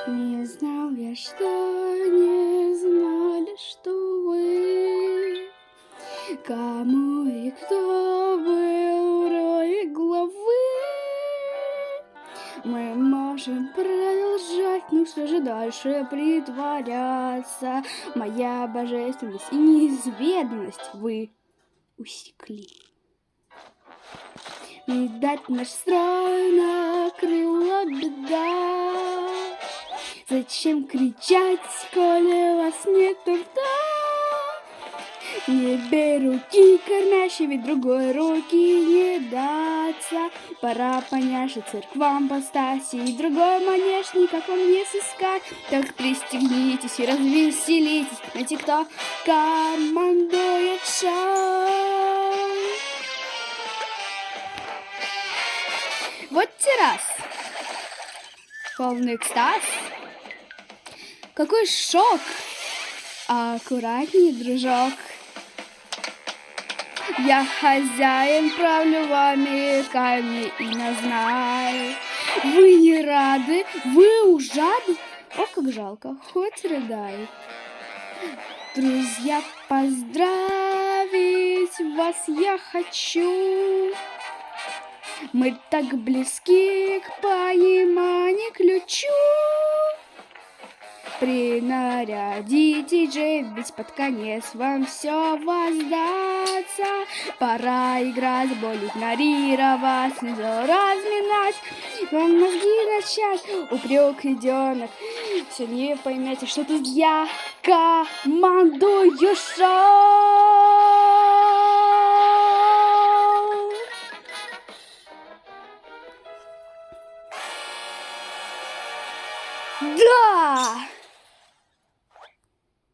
Не знал я, что не знали, что вы, кому и кто был в роли главы. Мы можем продолжать, ну что же дальше притворяться? Моя божественность и неизведанность вы усекли. Видать, наш строй накрыла беда. Зачем кричать, коли вас нету рта? Не руки кормящей, ведь другой руки не даться. Пора понять, что церквам постаси и другой манеж никак вам не сыскать. Так пристегнитесь и развеселитесь, знаете, кто командует шоу. Вот террас, полный экстаз. Какой шок! Аккуратней, дружок. Я хозяин, правлю вами, камни и назнай. Вы не рады, вы ужады? О, как жалко, хоть рыдай. Друзья, поздравить вас я хочу. Мы так близки к пониманию ключу. Принарядите диджей, ведь под конец вам все воздастся. Пора играть, боль игнорировать, снизу разминать, вам мозги начать. Упрек идет, все не поймете, что тут я командую шоу. Да!